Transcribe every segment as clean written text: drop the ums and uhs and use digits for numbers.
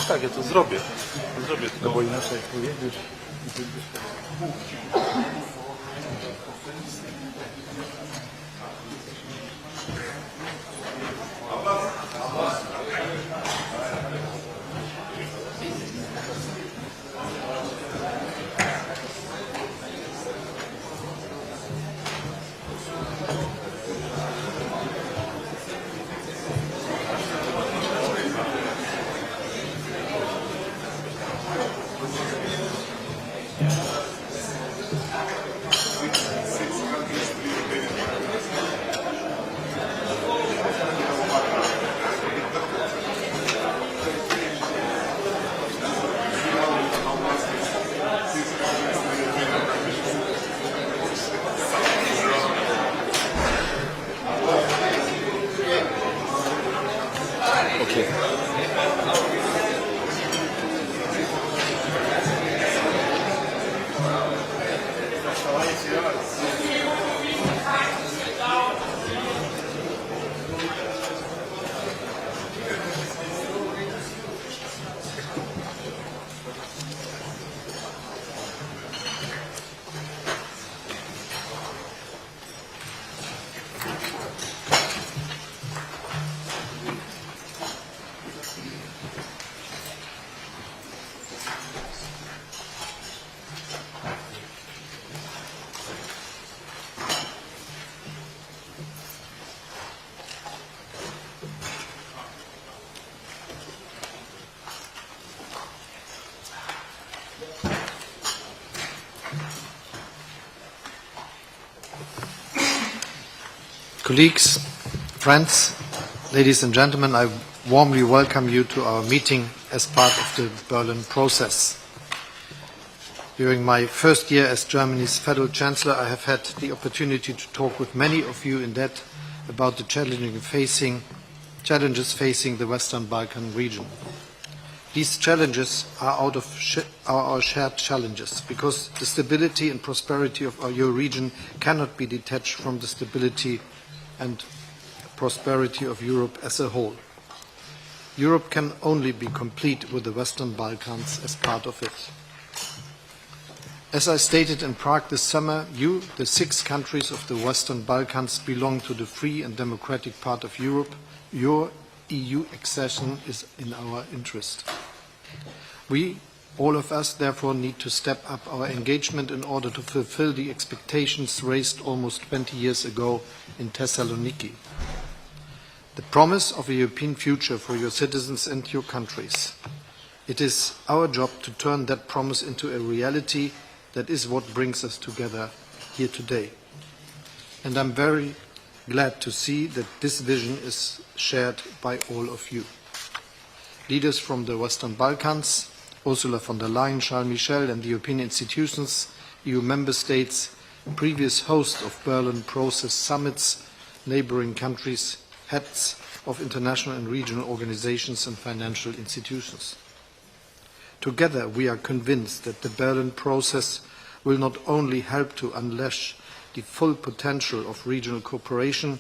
Tak, ja to zrobię. No bo inaczej jak pojedziesz Colleagues, friends, ladies and gentlemen, I warmly welcome you to our meeting as part of the Berlin process. During my first year as Germany's Federal Chancellor, I have had the opportunity to talk with many of you in depth about the challenges facing the Western Balkan region. These challenges are our shared challenges, because the stability and prosperity of our region cannot be detached from the stability and prosperity of Europe as a whole. Europe can only be complete with the Western Balkans as part of it. As I stated in Prague this summer, you, the 6 countries of the Western Balkans, belong to the free and democratic part of Europe. Your EU accession is in our interest. We, all of us, therefore need to step up our engagement in order to fulfill the expectations raised almost 20 years ago in Thessaloniki. The promise of a European future for your citizens and your countries. It is our job to turn that promise into a reality. That is what brings us together here today. And I'm very glad to see that this vision is shared by all of you. Leaders from the Western Balkans, Ursula von der Leyen, Charles Michel, and the European institutions, EU member states, previous hosts of Berlin process summits, neighboring countries, heads of international and regional organizations and financial institutions. Together, we are convinced that the Berlin process will not only help to unleash the full potential of regional cooperation,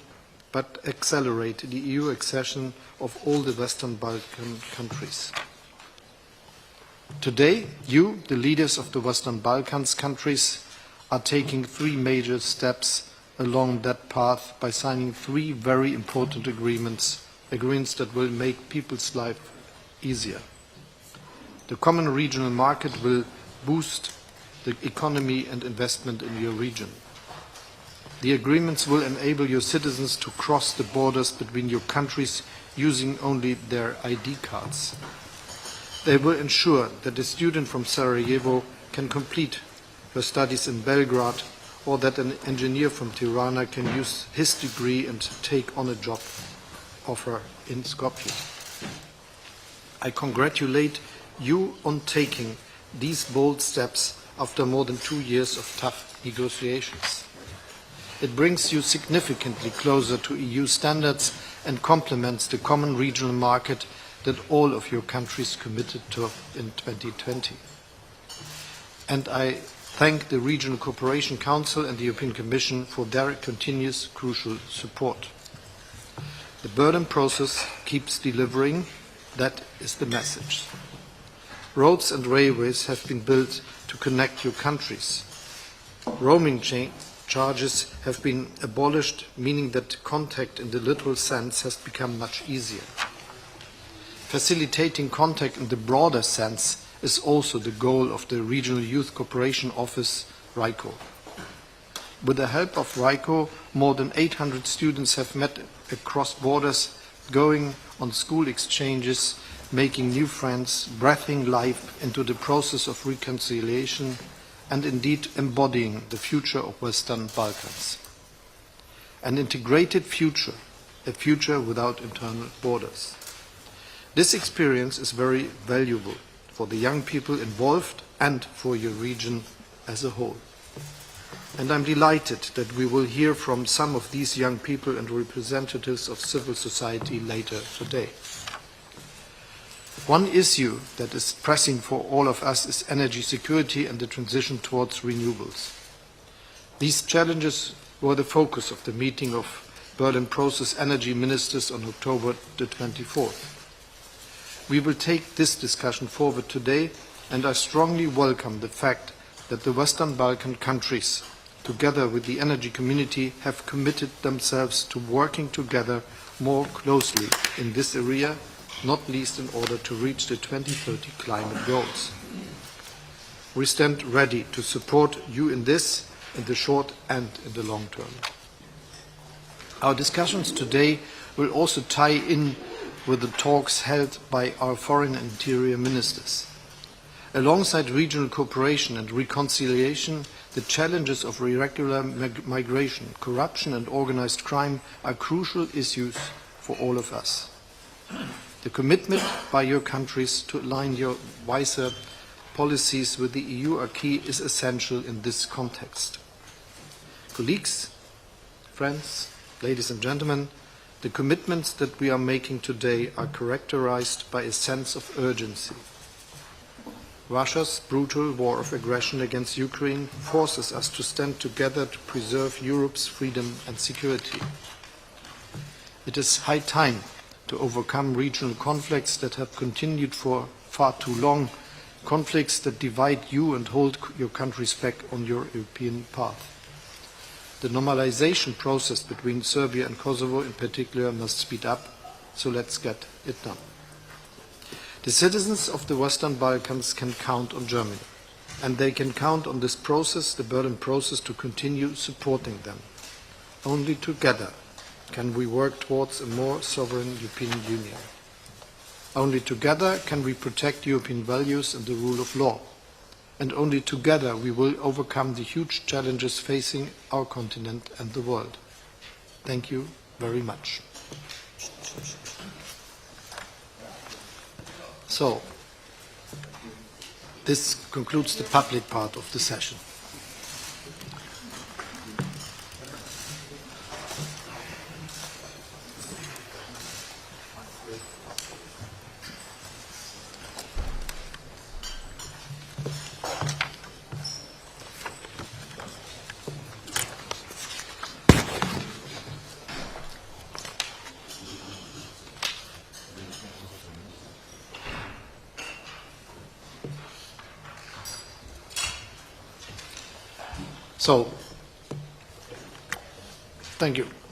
but accelerate the EU accession of all the Western Balkan countries. Today, you, the leaders of the Western Balkans countries, are taking 3 major steps along that path by signing 3 very important agreements that will make people's life easier. The common regional market will boost the economy and investment in your region. The agreements will enable your citizens to cross the borders between your countries using only their ID cards. They will ensure that a student from Sarajevo can complete her studies in Belgrade, or that an engineer from Tirana can use his degree and take on a job offer in Skopje. I congratulate you on taking these bold steps after more than 2 years of tough negotiations. It brings you significantly closer to EU standards and complements the common regional market that all of your countries committed to in 2020. and I thank the Regional Cooperation Council and the European Commission for their continuous crucial support. The Berlin process keeps delivering. That is the message. Roads and railways have been built to connect your countries. Roaming charges have been abolished, meaning that contact in the literal sense has become much easier. Facilitating contact in the broader sense is also the goal of the Regional Youth Cooperation Office, RYCO. With the help of RYCO, more than 800 students have met across borders, going on school exchanges, making new friends, breathing life into the process of reconciliation, and indeed embodying the future of Western Balkans. An integrated future, a future without internal borders. This experience is very valuable for the young people involved and for your region as a whole. And I'm delighted that we will hear from some of these young people and representatives of civil society later today. One issue that is pressing for all of us is energy security and the transition towards renewables. These challenges were the focus of the meeting of Berlin Process Energy Ministers on October the 24th. We will take this discussion forward today, and I strongly welcome the fact that the Western Balkan countries, together with the energy community, have committed themselves to working together more closely in this area, not least in order to reach the 2030 climate goals. We stand ready to support you in this, in the short and in the long term. Our discussions today will also tie in with the talks held by our foreign and interior ministers. Alongside regional cooperation and reconciliation, the challenges of irregular migration, corruption and organized crime are crucial issues for all of us. The commitment by your countries to align your wiser policies with the EU acquis is essential in this context. Colleagues, friends, ladies and gentlemen, the commitments that we are making today are characterized by a sense of urgency. Russia's brutal war of aggression against Ukraine forces us to stand together to preserve Europe's freedom and security. It is high time to overcome regional conflicts that have continued for far too long, conflicts that divide you and hold your countries back on your European path. The normalization process between Serbia and Kosovo in particular must speed up, so let's get it done. The citizens of the Western Balkans can count on Germany, and they can count on this process, the Berlin process, to continue supporting them. Only together can we work towards a more sovereign European Union. Only together can we protect European values and the rule of law. And only together we will overcome the huge challenges facing our continent and the world. Thank you very much. So, this concludes the public part of the session. So, thank you.